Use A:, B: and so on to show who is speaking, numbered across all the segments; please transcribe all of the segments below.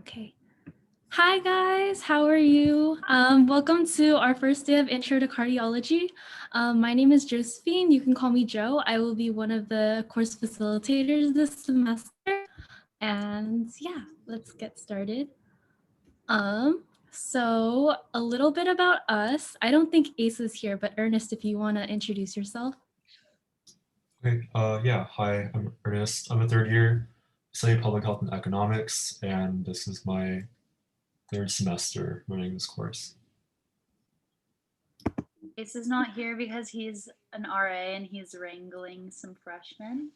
A: Okay. Hi guys, how are you? Welcome to our first day of Intro to Cardiology. My name is Josephine. You can call me Jo. I will be one of the course facilitators this semester. And yeah, let's get started. So a little bit about us. I don't think Ace is here, but Ernest, if you want to introduce yourself.
B: Okay, yeah, hi, I'm Ernest. I'm a third year studying public health and economics, and this is my third semester running this course.
C: Ace is not here because he's an RA and he's wrangling some freshmen.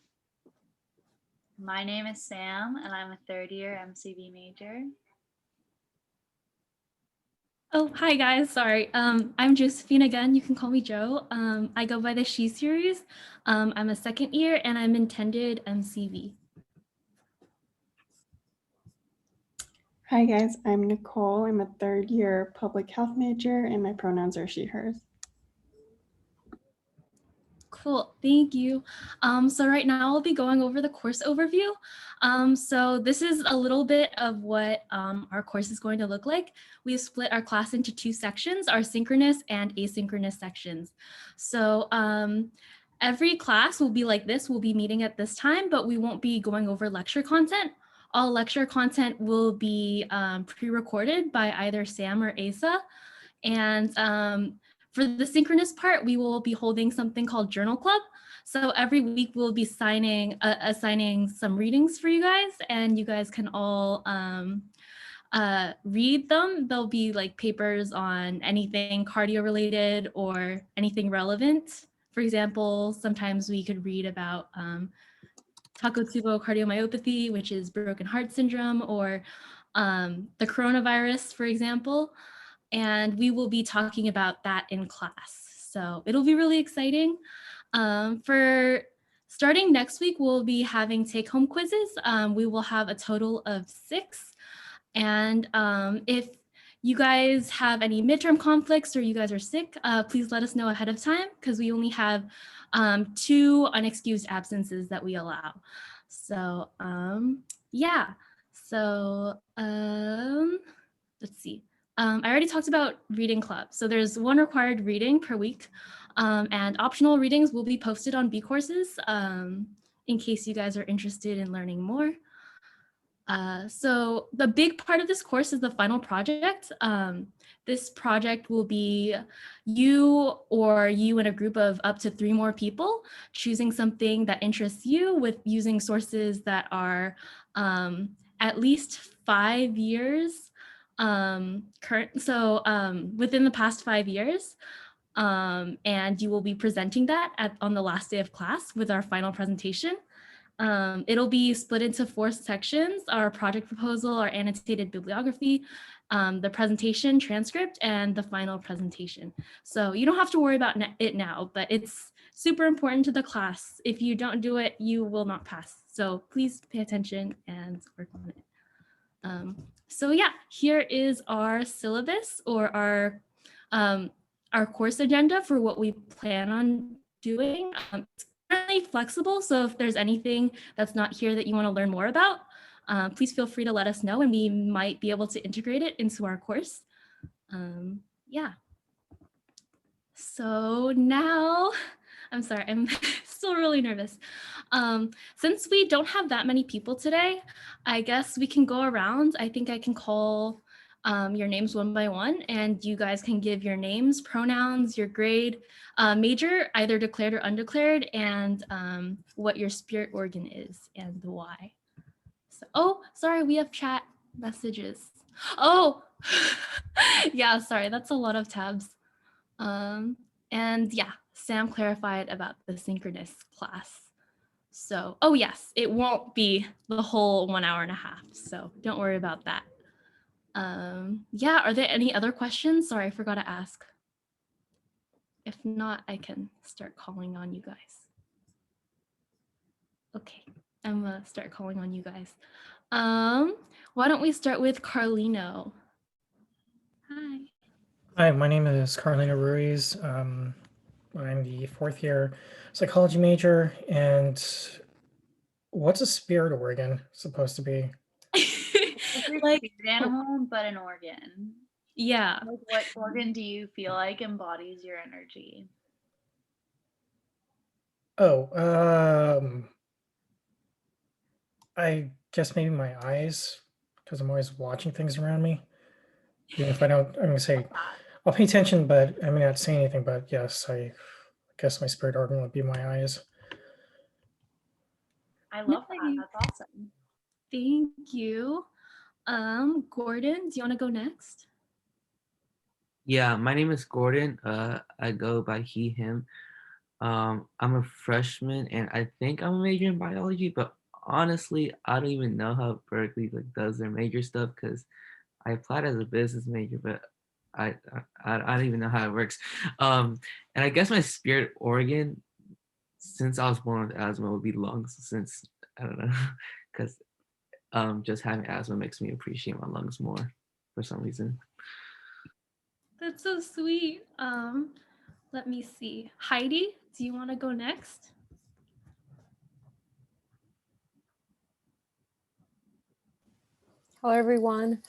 C: My name is Sam and I'm a third year MCV major.
A: Oh, hi guys. Sorry. I'm Josephine again. You can call me Jo. I go by the She series. I'm a second year and I'm intended MCV.
D: Hi guys, I'm Nicole. I'm a third year public health major and my pronouns are she, hers.
A: Cool, thank you. So right now I'll be going over the course overview. So this is a little bit of what our course is going to look like. We've split our class into two sections, our synchronous and asynchronous sections. So every class will be like this. We'll be meeting at this time, but we won't be going over lecture content. All lecture content will be pre-recorded by either Sam or Asa. And for the synchronous part, we will be holding something called Journal Club. So every week we'll be assigning some readings for you guys, and you guys can all read them. There'll be like papers on anything cardio related or anything relevant. For example, sometimes we could read about Takotsubo cardiomyopathy, which is broken heart syndrome, or the coronavirus, for example. And we will be talking about that in class. So it'll be really exciting. For starting next week, we'll be having take-home quizzes. We will have a total of 6. And if you guys have any midterm conflicts or you guys are sick, please let us know ahead of time because we only have 2 unexcused absences that we allow. So yeah, so let's see. I already talked about reading club. So there's 1 required reading per week, and optional readings will be posted on B courses in case you guys are interested in learning more. So the big part of this course is the final project. This project will be you and a group of up to 3 more people choosing something that interests you with using sources that are at least 5 years current. So within the past 5 years, and you will be presenting that on the last day of class with our final presentation. It'll be split into 4 sections: our project proposal, our annotated bibliography, the presentation transcript, and the final presentation. So you don't have to worry about it now, but it's super important to the class. If you don't do it, you will not pass. So please pay attention and work on it. So yeah, here is our syllabus or our course agenda for what we plan on doing. It's currently flexible, so if there's anything that's not here that you want to learn more about, please feel free to let us know and we might be able to integrate it into our course. Yeah. So now, I'm sorry, I'm still really nervous. Since we don't have that many people today, I guess we can go around. I think I can call your names one by one, and you guys can give your names, pronouns, your grade, major, either declared or undeclared, and what your spirit organ is and the why. So, oh, sorry, we have chat messages. Oh, yeah, sorry, that's a lot of tabs. And yeah, Sam clarified about the synchronous class. So, oh yes, it won't be the whole 1 hour and a half. So don't worry about that. Yeah, are there any other questions? Sorry, I forgot to ask. If not, I can start calling on you guys. Okay, I'm gonna start calling on you guys. Why don't we start with Carlino? Hi.
E: Hi, my name is Carlina Ruiz. I'm the 4th year psychology major. And what's a spirit organ supposed to be?
C: Like your
A: Like,
C: spirit animal, but an organ.
A: yeah.
C: Like, what organ do you feel like embodies your energy?
E: Oh, I guess maybe my eyes, because I'm always watching things around me. Even if I don't, I'm gonna say I'll pay attention, but I may not say anything. But yes, I guess my spirit organ would be my eyes.
C: I love that.
A: Nice.
C: That's awesome.
A: Thank you. Gordon, do you want to go next?
F: Yeah, my name is Gordon. I go by he, him. I'm a freshman and I think I'm a major in biology, but honestly, I don't even know how Berkeley like does their major stuff because I applied as a business major, but I don't even know how it works. And I guess my spirit organ, since I was born with asthma, would be lungs. Since I don't know, because just having asthma makes me appreciate my lungs more for some reason.
A: That's so sweet. Let me see. Heidi, do you want to go next?
G: Hello, everyone.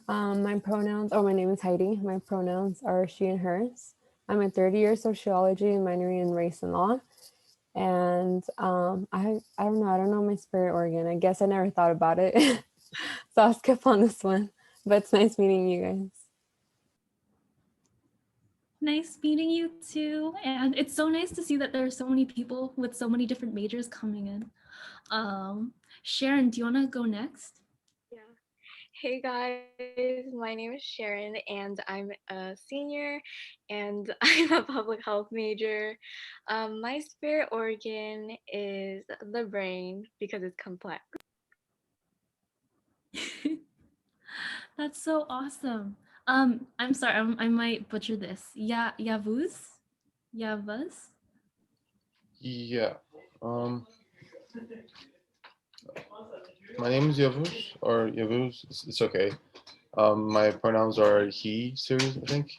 G: My name is Heidi. My pronouns are she and hers. I'm a third year sociology and minoring in race and law. And I don't know. I don't know my spirit organ. I guess I never thought about it. So I'll skip on this one. But it's nice meeting you guys.
A: Nice meeting you too. And it's so nice to see that there are so many people with so many different majors coming in. Sharon, do you want to go next?
H: Yeah. Hey guys, my name is Sharon and I'm a senior and I'm a public health major. My spirit organ is the brain because it's complex.
A: That's so awesome. I'm sorry, I might butcher this. Yavuz? Yavuz?
I: Yeah. My name is Yavuz or Yavuz. It's okay. My pronouns are he series, I think.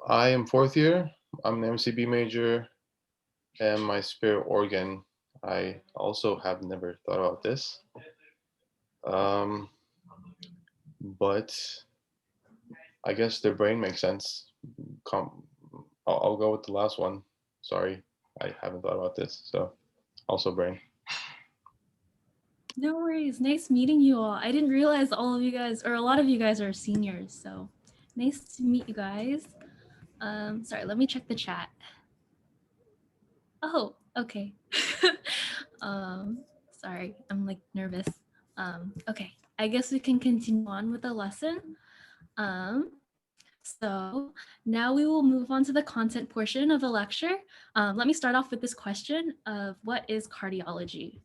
I: I am fourth year. I'm an MCB major, and my spirit organ. I also have never thought about this. But I guess the brain makes sense. I'll go with the last one. Sorry, I haven't thought about this. So also brain.
A: No worries. Nice meeting you all. I didn't realize all of you guys, or a lot of you guys are seniors. So nice to meet you guys. Sorry, let me check the chat. Oh, okay. Sorry, I'm like nervous. Okay, I guess we can continue on with the lesson. So now we will move on to the content portion of the lecture. Let me start off with this question of what is cardiology?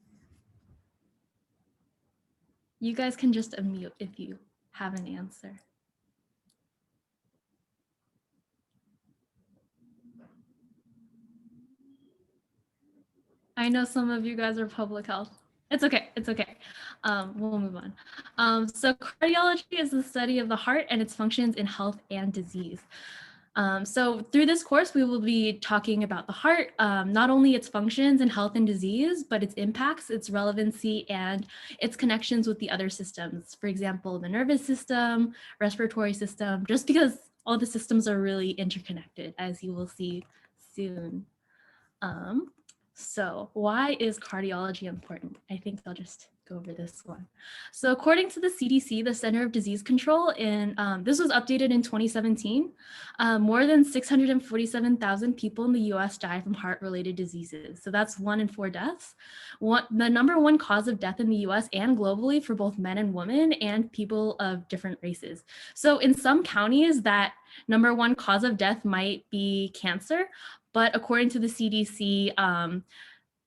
A: You guys can just unmute if you have an answer. I know some of you guys are public health. It's okay, it's okay. We'll move on. So cardiology is the study of the heart and its functions in health and disease. So through this course, we will be talking about the heart, not only its functions in health and disease, but its impacts, its relevancy, and its connections with the other systems. For example, the nervous system, respiratory system, just because all the systems are really interconnected, as you will see soon. So why is cardiology important? I think I'll just go over this one. So according to the CDC, the Center of Disease Control, this was updated in 2017, more than 647,000 people in the US die from heart-related diseases. So that's 1 in 4 deaths. The number one cause of death in the US and globally for both men and women and people of different races. So in some counties, that number one cause of death might be cancer, but according to the CDC,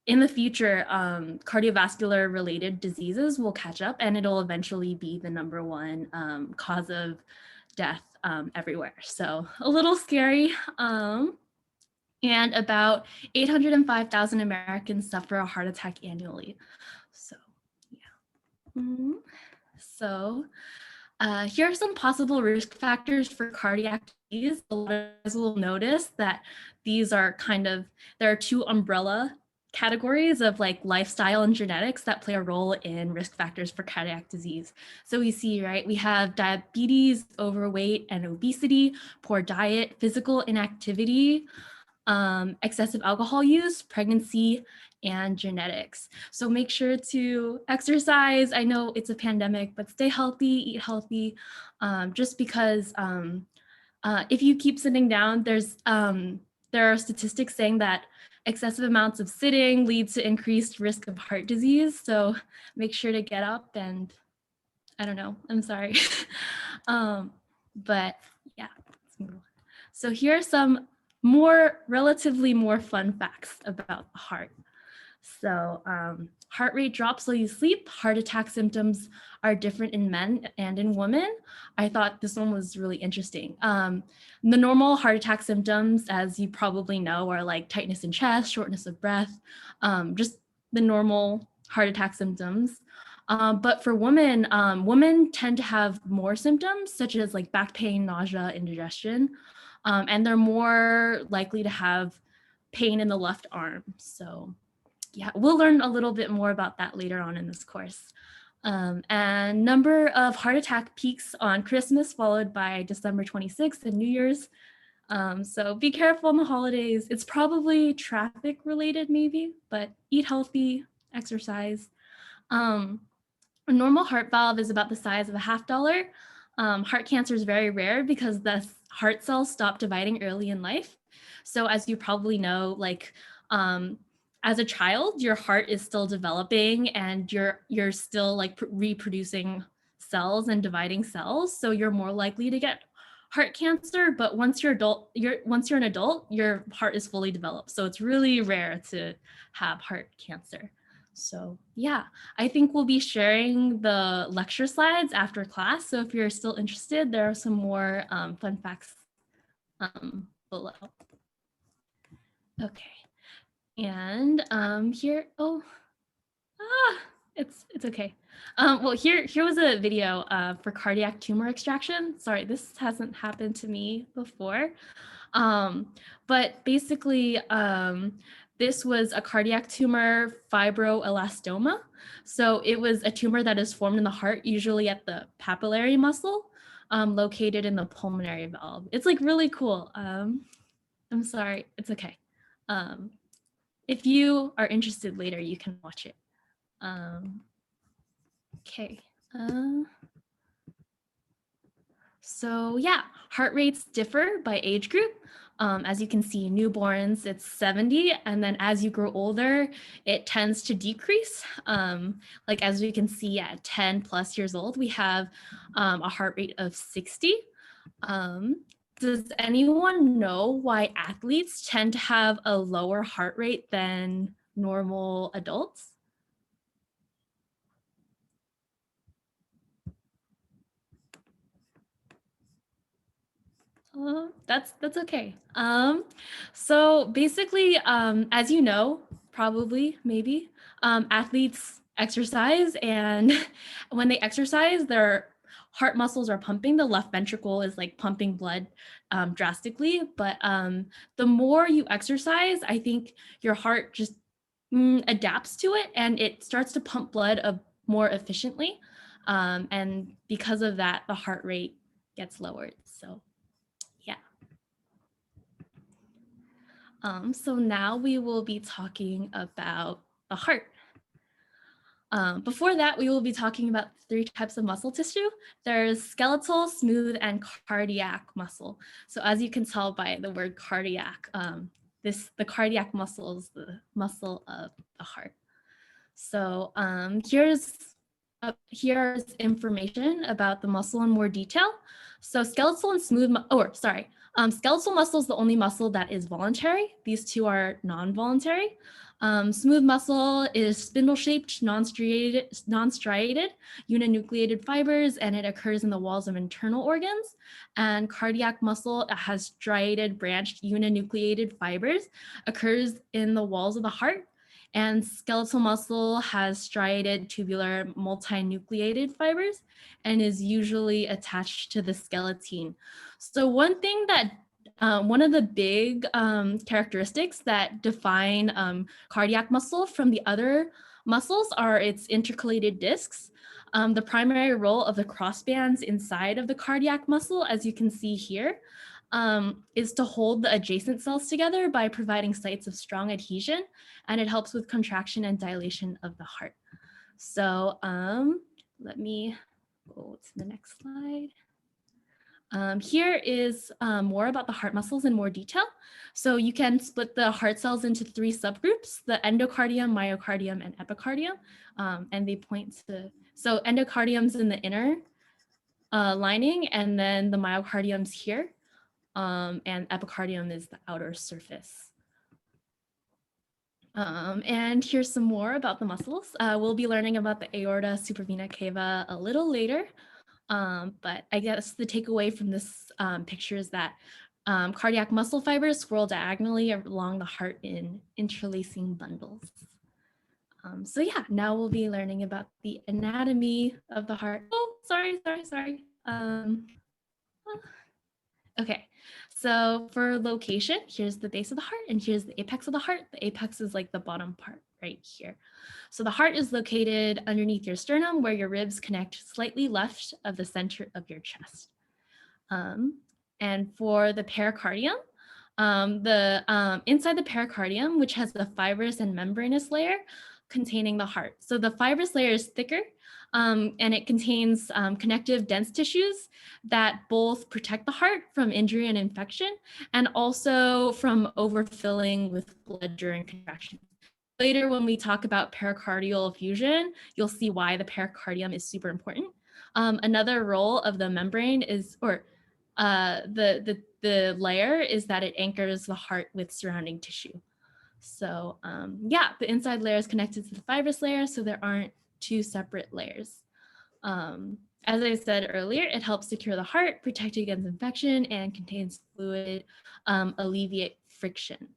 A: in the future, cardiovascular related diseases will catch up and it'll eventually be the number one cause of death everywhere. So a little scary. And about 805,000 Americans suffer a heart attack annually. So yeah. So here are some possible risk factors for cardiac disease. A lot of us will notice that these are there are 2 umbrella categories of like lifestyle and genetics that play a role in risk factors for cardiac disease. So we see, right, we have diabetes, overweight and obesity, poor diet, physical inactivity, excessive alcohol use, pregnancy, and genetics. So make sure to exercise. I know it's a pandemic, but stay healthy, eat healthy, just because if you keep sitting down, there are statistics saying that excessive amounts of sitting leads to increased risk of heart disease. So make sure to get up and I don't know, I'm sorry. But yeah, let's move on. So here are some relatively more fun facts about the heart. So heart rate drops while you sleep. Heart attack symptoms are different in men and in women. I thought this one was really interesting. The normal heart attack symptoms, as you probably know, are like tightness in chest, shortness of breath, just the normal heart attack symptoms. But for women, women tend to have more symptoms such as like back pain, nausea, indigestion, and they're more likely to have pain in the left arm. So yeah, we'll learn a little bit more about that later on in this course. And number of heart attack peaks on Christmas, followed by December 26th and New Year's. So be careful on the holidays. It's probably traffic related maybe, but eat healthy, exercise. A normal heart valve is about the size of a $50. Heart cancer is very rare because the heart cells stop dividing early in life. So as you probably know, like as a child, your heart is still developing and you're still like reproducing cells and dividing cells. So you're more likely to get heart cancer. But once you're an adult, your heart is fully developed. So it's really rare to have heart cancer. So yeah, I think we'll be sharing the lecture slides after class. So if you're still interested, there are some more fun facts below. Okay. And here, it's okay. Well, here was a video for cardiac tumor extraction. Sorry, this hasn't happened to me before. But basically, this was a cardiac tumor, fibroelastoma. So it was a tumor that is formed in the heart, usually at the papillary muscle, located in the pulmonary valve. It's like really cool. I'm sorry, it's okay. If you are interested later, you can watch it. Okay. So yeah, heart rates differ by age group. As you can see, newborns, it's 70. And then as you grow older, it tends to decrease. Like as we can see at 10 plus years old, we have a heart rate of 60. Does anyone know why athletes tend to have a lower heart rate than normal adults? That's okay. So basically, as you know, probably, maybe, athletes exercise, and when they exercise, their heart muscles are pumping. The left ventricle is like pumping blood drastically, but the more you exercise, I think your heart just adapts to it and it starts to pump blood more efficiently. And because of that, the heart rate gets lowered. So yeah. So now we will be talking about the heart. Before that, we will be talking about 3 types of muscle tissue. There's skeletal, smooth, and cardiac muscle. So as you can tell by the word cardiac, the cardiac muscle is the muscle of the heart. So here's information about the muscle in more detail. So skeletal and smooth, skeletal muscle is the only muscle that is voluntary. These 2 are non-voluntary. Smooth muscle is spindle-shaped, non-striated, uninucleated fibers, and it occurs in the walls of internal organs. And cardiac muscle has striated, branched, uninucleated fibers, occurs in the walls of the heart. And skeletal muscle has striated, tubular, multinucleated fibers and is usually attached to the skeleton. So one thing that one of the big characteristics that define cardiac muscle from the other muscles are its intercalated discs. The primary role of the crossbands inside of the cardiac muscle, as you can see here, is to hold the adjacent cells together by providing sites of strong adhesion, and it helps with contraction and dilation of the heart. So let me go to the next slide. Here is more about the heart muscles in more detail. So you can split the heart cells into 3 subgroups: the endocardium, myocardium, and epicardium. And they point to, so endocardium's in the inner lining, and then the myocardium's here, and epicardium is the outer surface. And here's some more about the muscles. We'll be learning about the aorta, supravena cava a little later. But I guess the takeaway from this picture is that cardiac muscle fibers swirl diagonally along the heart in interlacing bundles. So yeah, now we'll be learning about the anatomy of the heart. Oh, sorry. Okay, so for location, here's the base of the heart and here's the apex of the heart. The apex is like the bottom part right here. So the heart is located underneath your sternum, where your ribs connect slightly left of the center of your chest. And for the pericardium, inside the pericardium, which has the fibrous and membranous layer containing the heart. So the fibrous layer is thicker, and it contains connective dense tissues that both protect the heart from injury and infection, and also from overfilling with blood during contraction. Later, when we talk about pericardial effusion, you'll see why the pericardium is super important. Another role of the membrane is, or the layer, is that it anchors the heart with surrounding tissue. So yeah, the inside layer is connected to the fibrous layer, so there aren't 2 separate layers. As I said earlier, it helps secure the heart, protect against infection, and contains fluid, alleviate friction.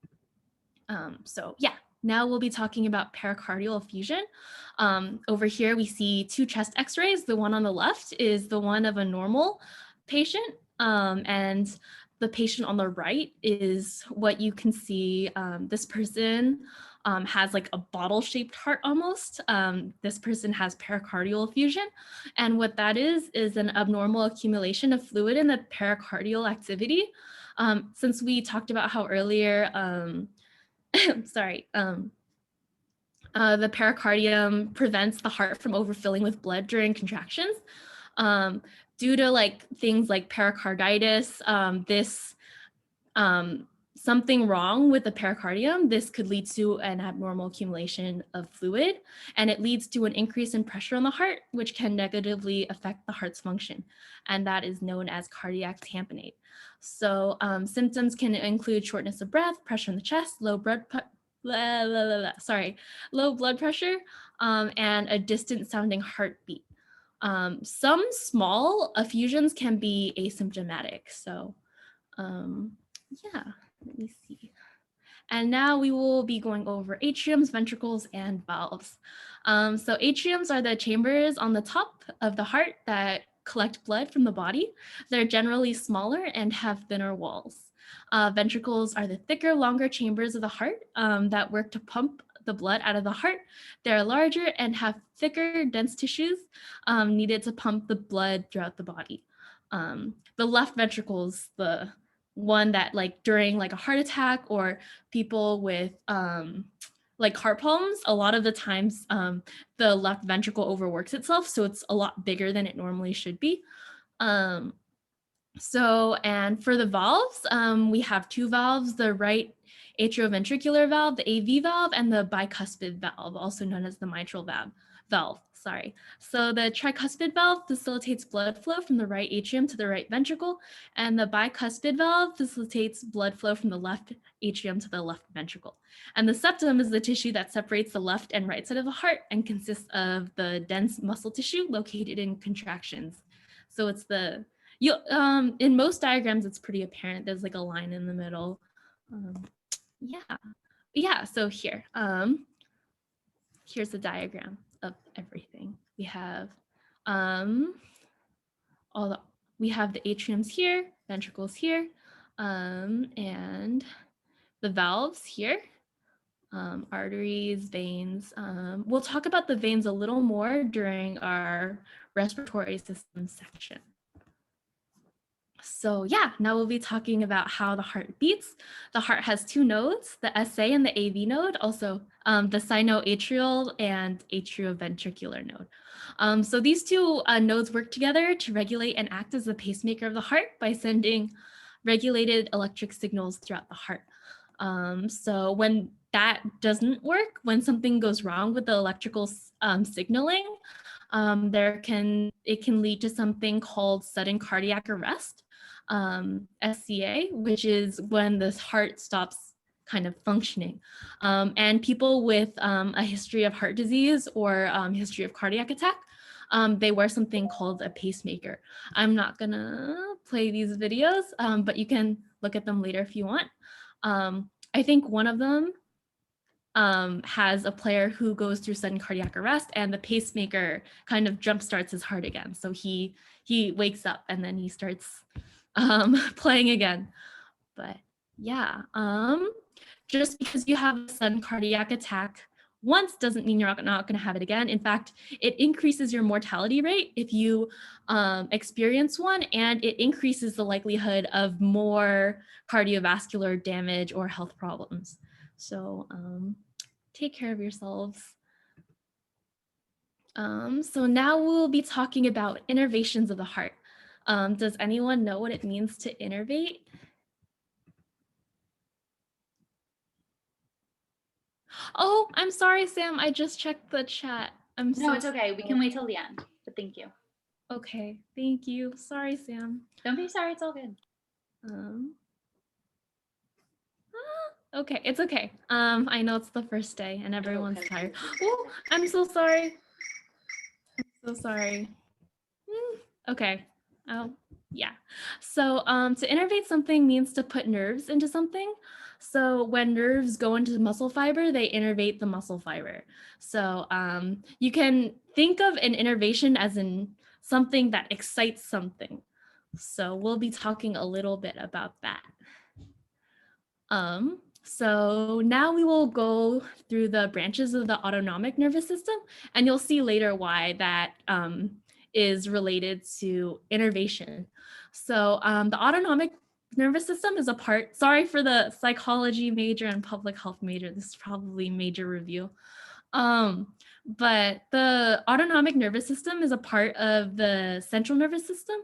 A: So yeah, now we'll be talking about pericardial effusion. Over here, we see 2 chest x-rays. The one on the left is the one of a normal patient, and the patient on the right is what you can see. This person has like a bottle-shaped heart almost. This person has pericardial effusion. And what that is an abnormal accumulation of fluid in the pericardial activity. Since we talked about how earlier, the pericardium prevents the heart from overfilling with blood during contractions. Due to like things like pericarditis, something wrong with the pericardium, this could lead to an abnormal accumulation of fluid, and it leads to an increase in pressure on the heart, which can negatively affect the heart's function, and that is known as cardiac tamponade. So symptoms can include shortness of breath, pressure in the chest, low blood pressure, and a distant sounding heartbeat. Some small effusions can be asymptomatic. So yeah, let me see. And now we will be going over atriums, ventricles, and valves. So atriums are the chambers on the top of the heart that collect blood from the body. They're generally smaller and have thinner walls. Ventricles are the thicker, longer chambers of the heart that work to pump the blood out of the heart. They're larger and have thicker, dense tissues needed to pump the blood throughout the body. The left ventricle is the one that, like, during like a heart attack or people with like heart problems, a lot of the times the left ventricle overworks itself, so it's a lot bigger than it normally should be. And for the valves, we have 2 valves: the right atrioventricular valve, the AV valve, and the bicuspid valve, also known as the mitral valve. So the tricuspid valve facilitates blood flow from the right atrium to the right ventricle, and the bicuspid valve facilitates blood flow from the left atrium to the left ventricle. And the septum is the tissue that separates the left and right side of the heart and consists of the dense muscle tissue located in contractions. So it's the, in most diagrams, it's pretty apparent. There's like a line in the middle. Yeah, so here, here's the diagram of everything. We have we have the atriums here, ventricles here, And the valves here, arteries, veins. We'll talk about the veins a little more during our respiratory system section. So yeah, now we'll be talking about how the heart beats. The heart has two nodes, the SA and the AV node, also the sinoatrial and atrioventricular node. So these two nodes work together to regulate and act as the pacemaker of the heart by sending regulated electric signals throughout the heart. So when that doesn't work, when something goes wrong with the electrical signaling, it can lead to something called sudden cardiac arrest, SCA, which is when the heart stops kind of functioning. And people with a history of heart disease or history of cardiac attack, they wear something called a pacemaker. I'm not gonna play these videos, but you can look at them later if you want. I think one of them has a player who goes through sudden cardiac arrest, and the pacemaker kind of jumpstarts his heart again. So he wakes up and then he starts playing again. But yeah, just because you have a sudden cardiac attack once doesn't mean you're not going to have it again. In fact, it increases your mortality rate if you experience one, and it increases the likelihood of more cardiovascular damage or health problems. So take care of yourselves. So now we'll be talking about innervations of the heart. Does anyone know what it means to innervate? Oh, I'm sorry, Sam. I just checked the chat.
C: No, it's okay. We can wait till the end, but thank you.
A: Okay, thank you. Sorry, Sam.
C: Don't be sorry. It's all good.
A: Okay, it's okay. I know it's the first day and everyone's tired. Oh, I'm so sorry. I'm so sorry. Okay. Oh, yeah. So to innervate something means to put nerves into something. So when nerves go into the muscle fiber, they innervate the muscle fiber. So you can think of an innervation as in something that excites something. So we'll be talking a little bit about that. So now we will go through the branches of the autonomic nervous system, and you'll see later why that is related to innervation. So the autonomic nervous system is a part, sorry for the psychology major and public health major, this is probably major review. But the autonomic nervous system is a part of the central nervous system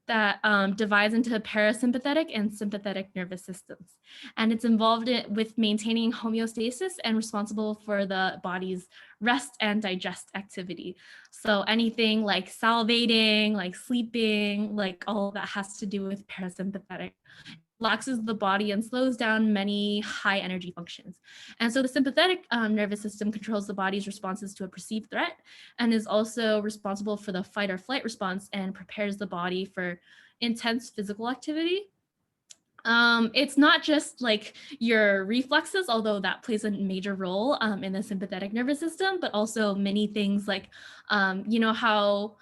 A: that divides into parasympathetic and sympathetic nervous systems. And it's involved with maintaining homeostasis and responsible for the body's rest and digest activity. So anything like salivating, like sleeping, like all of that has to do with parasympathetic. Relaxes the body and slows down many high energy functions. And so the sympathetic nervous system controls the body's responses to a perceived threat and is also responsible for the fight or flight response and prepares the body for intense physical activity. It's not just like your reflexes, although that plays a major role in the sympathetic nervous system, but also many things like, you know, how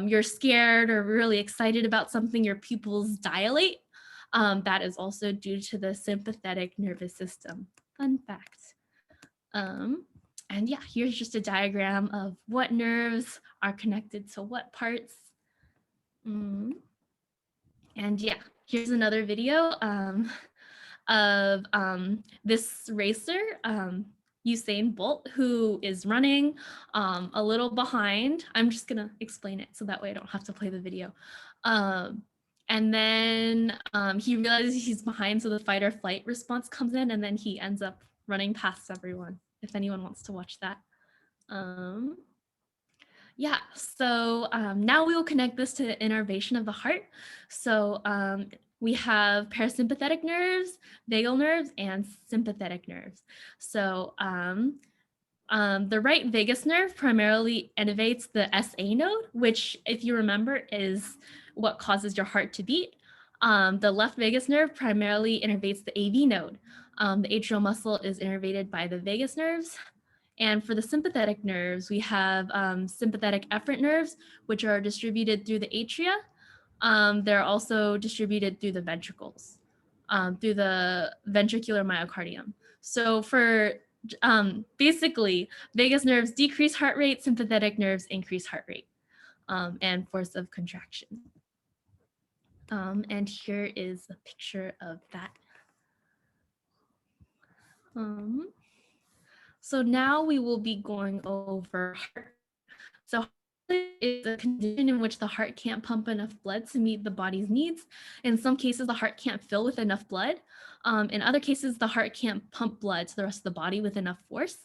A: you're scared or really excited about something, your pupils dilate. That is also due to the sympathetic nervous system. Fun fact. And yeah, here's just a diagram of what nerves are connected to what parts. And yeah, here's another video of this racer, Usain Bolt, who is running a little behind. I'm just gonna explain it so that way I don't have to play the video. And then he realizes he's behind, so the fight or flight response comes in, and then he ends up running past everyone, if anyone wants to watch that. Yeah, so now we will connect this to the innervation of the heart. So we have parasympathetic nerves, vagal nerves, and sympathetic nerves. So the right vagus nerve primarily innervates the SA node, which, if you remember, is what causes your heart to beat. The left vagus nerve primarily innervates the AV node. The atrial muscle is innervated by the vagus nerves. And for the sympathetic nerves, we have sympathetic efferent nerves, which are distributed through the atria. They're also distributed through the ventricles. through the ventricular myocardium. So for basically, vagus nerves decrease heart rate, sympathetic nerves increase heart rate and force of contraction. And here is a picture of that. So now we will be going over heart. So heart is a condition in which the heart can't pump enough blood to meet the body's needs. In some cases, the heart can't fill with enough blood. In other cases, the heart can't pump blood to the rest of the body with enough force.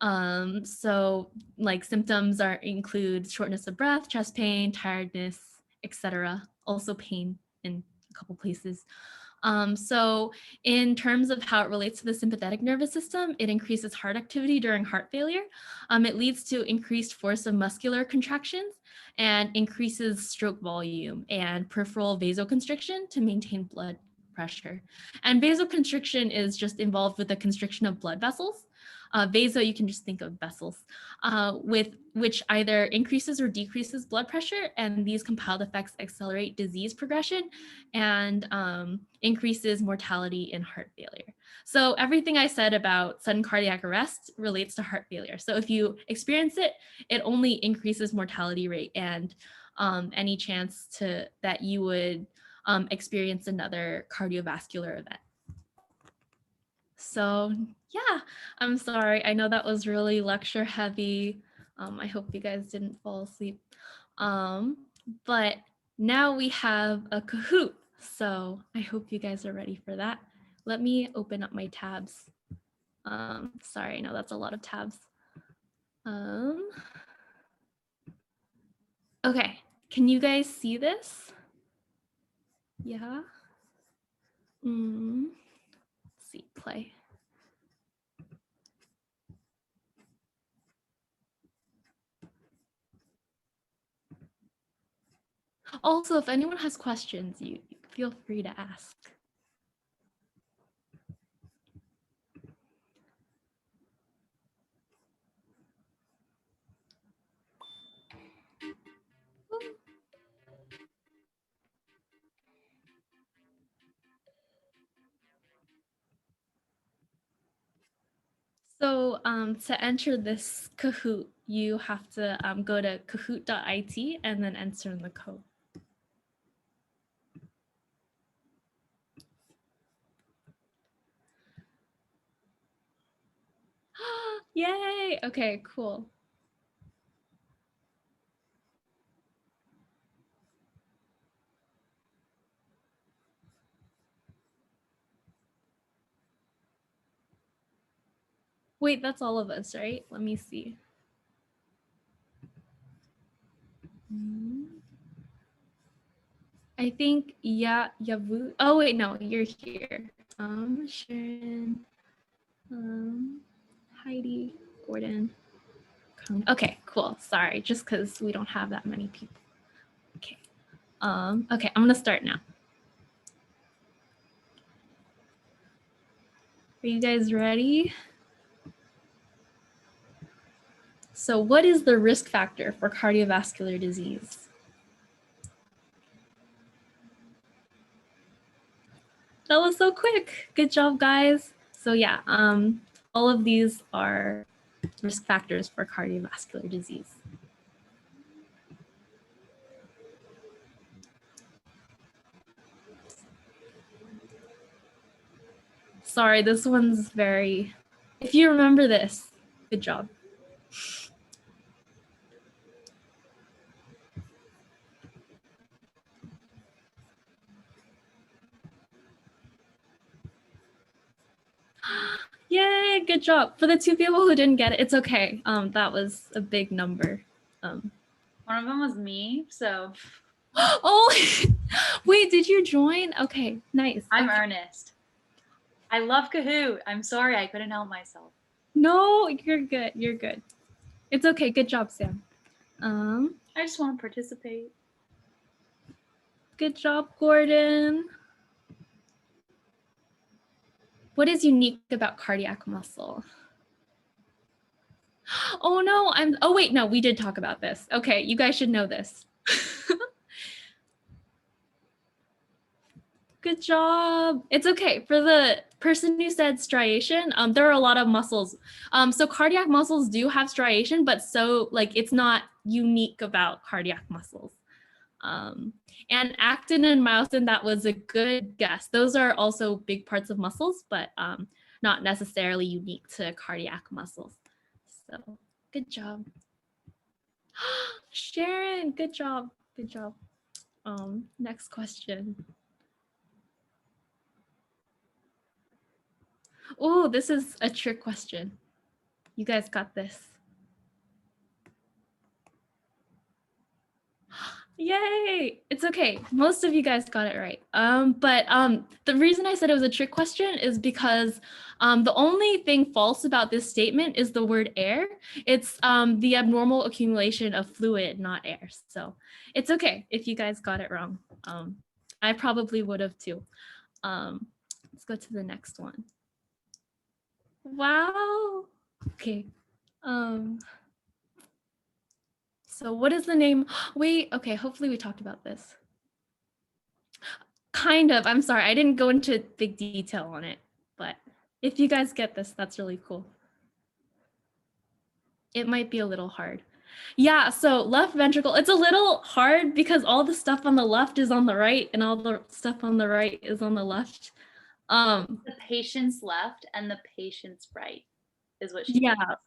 A: So like symptoms include shortness of breath, chest pain, tiredness, etc. Also pain in a couple places. So in terms of how it relates to the sympathetic nervous system, it increases heart activity during heart failure. It leads to increased force of muscular contractions and increases stroke volume and peripheral vasoconstriction to maintain blood pressure. And vasoconstriction is just involved with the constriction of blood vessels. Vaso, you can just think of vessels, with which either increases or decreases blood pressure, and these compound effects accelerate disease progression and increases mortality in heart failure. So everything I said about sudden cardiac arrest relates to heart failure. So if you experience it, it only increases mortality rate and any chance that you would experience another cardiovascular event. So yeah, I'm sorry. I know that was really lecture heavy. I hope you guys didn't fall asleep. But now we have a Kahoot. So I hope you guys are ready for that. Let me open up my tabs. Sorry, I know that's a lot of tabs. Okay, can you guys see this? Yeah. Let's see, play. Also, if anyone has questions, you feel free to ask. So to enter this Kahoot, you have to go to kahoot.it and then enter in the code. Yay! Okay, cool. Wait, that's all of us, right? Let me see. I think, yeah, Yavu. Oh, wait, no, you're here. Sharon, Heidi, Gordon. Okay, cool. Sorry, just because we don't have that many people. Okay. Okay, I'm gonna start now. Are you guys ready? So what is the risk factor for cardiovascular disease? That was so quick. Good job, guys. So yeah, all of these are risk factors for cardiovascular disease. Sorry, this one's very, if you remember this, good job. Yay, good job. For the two people who didn't get it, it's okay. That was a big number.
C: One of them was me, so.
A: Oh, wait, did you join? Okay, nice.
C: I'm
A: okay.
C: Ernest. I love Kahoot. I'm sorry, I couldn't help myself.
A: No, you're good. You're good. It's okay. Good job, Sam.
C: I just want to participate.
A: Good job, Gordon. What is unique about cardiac muscle? Oh no, oh wait, no, we did talk about this. Okay, you guys should know this. Good job. It's okay. For the person who said striation, there are a lot of muscles. So cardiac muscles do have striation, but so like it's not unique about cardiac muscles. And actin and myosin, that was a good guess. Those are also big parts of muscles, but not necessarily unique to cardiac muscles. So good job. Sharon, good job. Good job. Next question. Oh, this is a trick question. You guys got this. Yay! It's okay. Most of you guys got it right. But the reason I said it was a trick question is because the only thing false about this statement is the word air. It's the abnormal accumulation of fluid, not air. So it's okay if you guys got it wrong. I probably would have too. Let's go to the next one. Wow. Okay. So what is the name? Wait, okay, hopefully we talked about this. Kind of, I'm sorry, I didn't go into big detail on it, but if you guys get this, that's really cool. It might be a little hard. Yeah, so left ventricle, it's a little hard because all the stuff on the left is on the right and all the stuff on the right is on the left.
C: The patient's left and the patient's right is what she
A: Yeah.
C: means.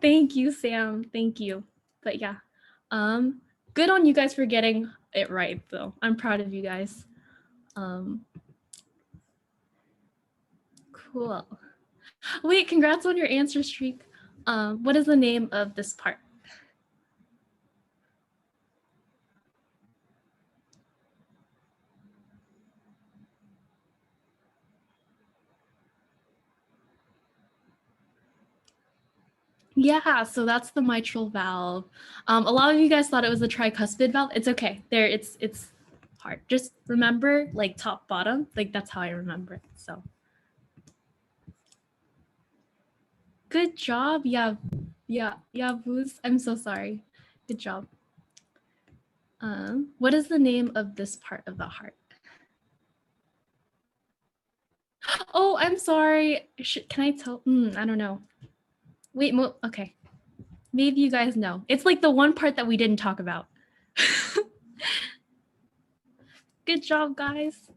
A: Thank you, Sam, thank you. But yeah, good on you guys for getting it right though. I'm proud of you guys. Cool. Wait, congrats on your answer streak. What is the name of this part? Yeah, so that's the mitral valve. A lot of you guys thought it was the tricuspid valve. It's okay. There, it's hard. Just remember like top bottom. Like that's how I remember it. So good job. Yeah, Vuz. I'm so sorry. Good job. What is the name of this part of the heart? Oh, I'm sorry. Can I tell? I don't know. Wait, okay. Maybe you guys know. It's like the one part that we didn't talk about. Good job, guys.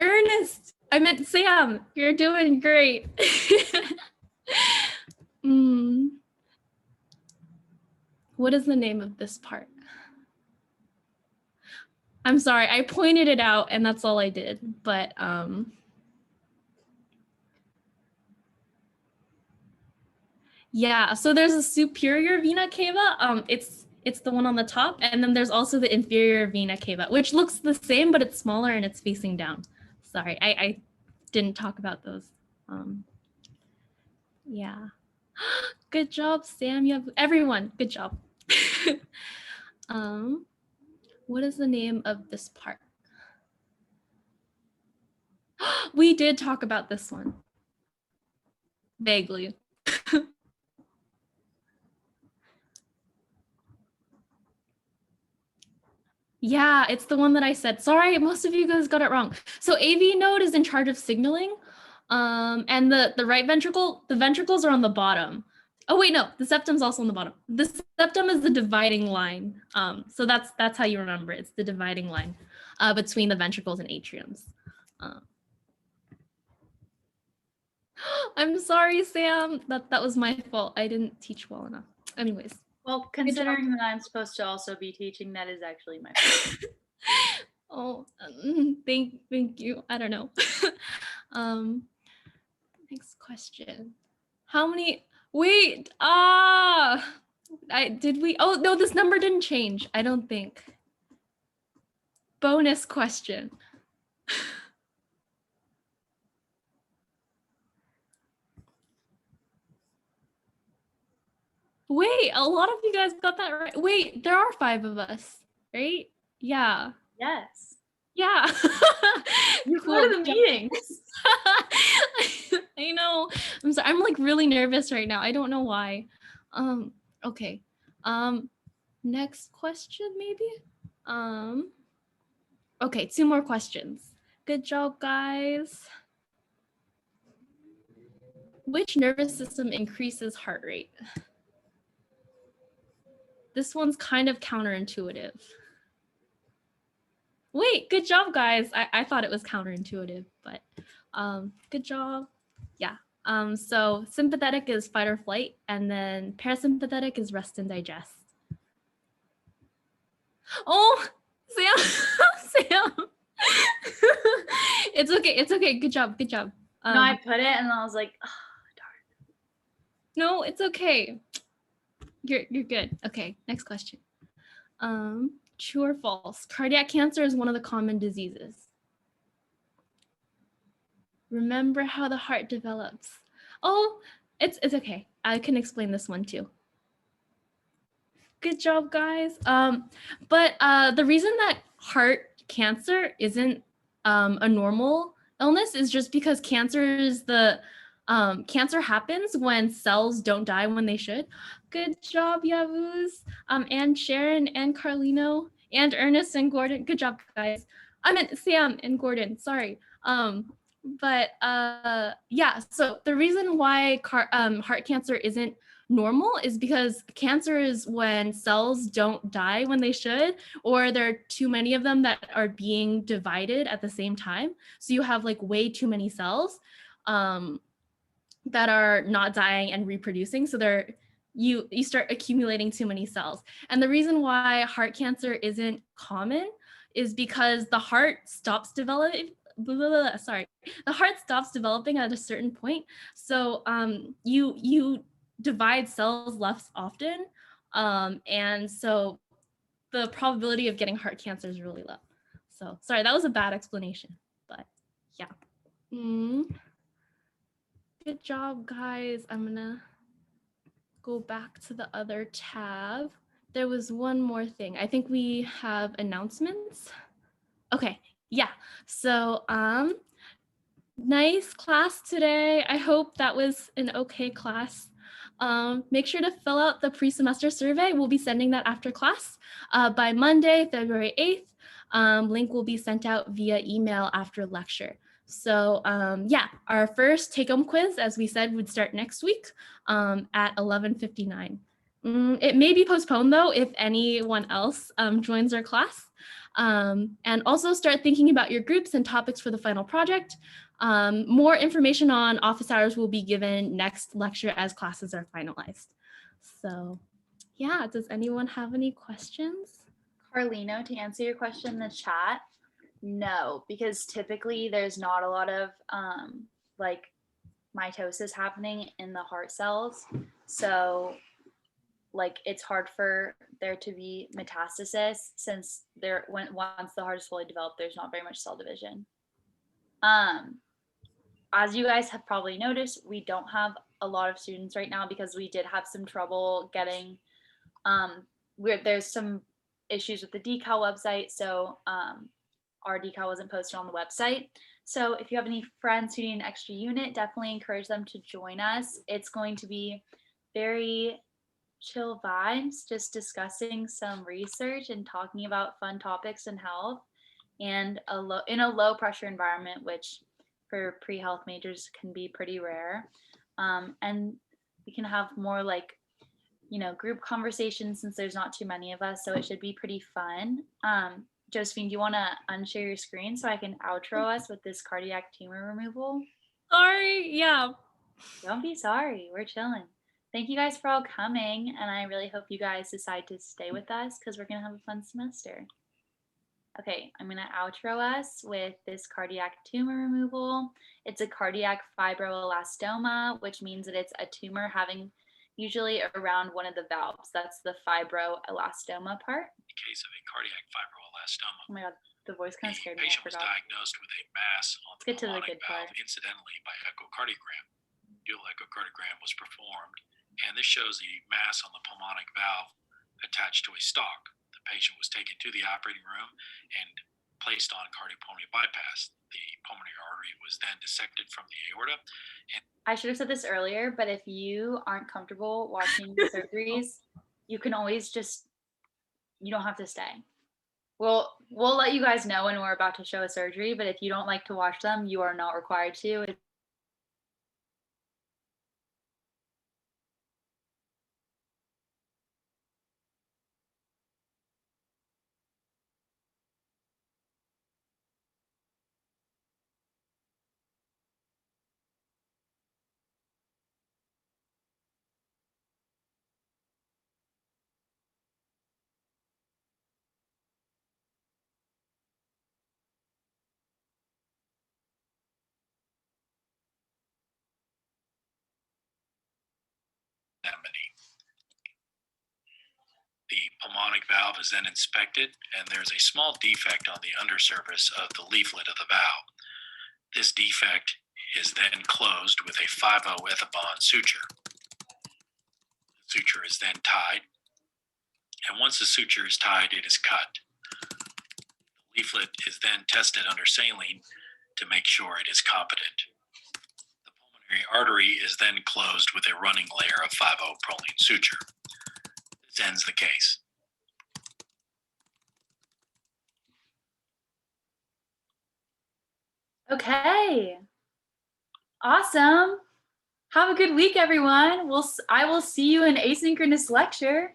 A: Ernest, I meant Sam. You're doing great. What is the name of this part? I'm sorry, I pointed it out and that's all I did, but yeah, so there's a superior vena cava. It's the one on the top, and then there's also the inferior vena cava, which looks the same, but it's smaller and it's facing down. Sorry, I didn't talk about those. Yeah. Good job, Sam. You have everyone. Good job. What is the name of this part? We did talk about this one. Vaguely. Yeah, it's the one that I said. Sorry, most of you guys got it wrong. So AV node is in charge of signaling. And the right ventricle, the ventricles are on the bottom. Oh wait, no, the septum's also on the bottom. The septum is the dividing line. So that's how you remember it. It's the dividing line between the ventricles and atriums. I'm sorry, Sam. That was my fault. I didn't teach well enough. Anyways.
C: Well, considering that I'm supposed to also be teaching, that is actually my fault.
A: Oh, thank you. I don't know. Next question. How many? Wait. Oh no, this number didn't change. I don't think. Bonus question. Wait, a lot of you guys got that right. Wait, there are 5 of us, right? Yeah.
C: Yes.
A: Yeah.
C: You go to the meetings.
A: I know. I'm sorry. I'm like really nervous right now. I don't know why. Okay. Next question, maybe? Okay, 2 more questions. Good job, guys. Which nervous system increases heart rate? This one's kind of counterintuitive. Wait, good job, guys. I thought it was counterintuitive, but good job. Yeah. So sympathetic is fight or flight, and then parasympathetic is rest and digest. Oh, Sam, Sam. It's okay. It's okay. Good job. Good job.
C: No, I put it and I was like, oh,
A: No, it's okay. You're good. Okay, next question. True or false? Cardiac cancer is one of the common diseases. Remember how the heart develops. Oh, it's okay. I can explain this one too. Good job, guys. But the reason that heart cancer isn't a normal illness is just because cancer happens when cells don't die when they should. Good job, Yavuz, and Sharon and Carlino and Ernest and Gordon. Good job, guys. I meant Sam and Gordon. Sorry. But yeah. So the reason why heart cancer isn't normal is because cancer is when cells don't die when they should, or there are too many of them that are being divided at the same time. So you have like way too many cells that are not dying and reproducing. So you start accumulating too many cells. And the reason why heart cancer isn't common is because the heart stops developing. The heart stops developing at a certain point. So you divide cells less often, and so the probability of getting heart cancer is really low. So sorry, that was a bad explanation, but yeah. Good job, guys. I'm gonna go back to the other tab. There was one more thing. I think we have announcements. Okay, yeah. So nice class today. I hope that was an okay class. Make sure to fill out the pre-semester survey. We'll be sending that after class by Monday, February 8th. Link will be sent out via email after lecture. So yeah, our first take-home quiz, as we said, would start next week at 11:59. It may be postponed though if anyone else joins our class. And also start thinking about your groups and topics for the final project. More information on office hours will be given next lecture as classes are finalized. So yeah, does anyone have any questions?
C: Carlino, to answer your question in the chat, no, because typically there's not a lot of like mitosis happening in the heart cells. So like it's hard for there to be metastasis since once the heart is fully developed, there's not very much cell division. As you guys have probably noticed, we don't have a lot of students right now because we did have some trouble getting, there's some issues with the decal website. So our decal wasn't posted on the website. So if you have any friends who need an extra unit, definitely encourage them to join us. It's going to be very chill vibes, just discussing some research and talking about fun topics in health and in a low pressure environment, which for pre-health majors can be pretty rare. And we can have more like, group conversations since there's not too many of us. So it should be pretty fun. Josephine, do you want to unshare your screen so I can outro us with this cardiac tumor removal?
A: Sorry, yeah.
C: Don't be sorry, we're chilling. Thank you guys for all coming, and I really hope you guys decide to stay with us because we're gonna have a fun semester. Okay, I'm gonna outro us with this cardiac tumor removal. It's a cardiac fibroelastoma, which means that it's a tumor having usually around one of the valves. That's the fibroelastoma part.
J: In the case of a cardiac fibroelastoma,
C: oh my God, the voice kind of scared
J: the
C: me.
J: patient was diagnosed with a mass on the pulmonic valve incidentally by echocardiogram. Dual echocardiogram was performed, and this shows the mass on the pulmonic valve attached to a stalk. The patient was taken to the operating room and placed on cardiopulmonary bypass. The pulmonary artery was then dissected from the aorta. And
C: I should have said this earlier, but if you aren't comfortable watching surgeries, you can always just you don't have to stay. We'll let you guys know when we're about to show a surgery, but if you don't like to watch them, you are not required to.
J: The pulmonic valve is then inspected, and there's a small defect on the undersurface of the leaflet of the valve. This defect is then closed with a 5-0 Ethibond suture. The suture is then tied, and once the suture is tied, it is cut. The leaflet is then tested under saline to make sure it is competent. The pulmonary artery is then closed with a running layer of 5-0 Prolene suture. This ends the case.
C: Okay. Awesome. Have a good week, everyone. I will see you in asynchronous lecture.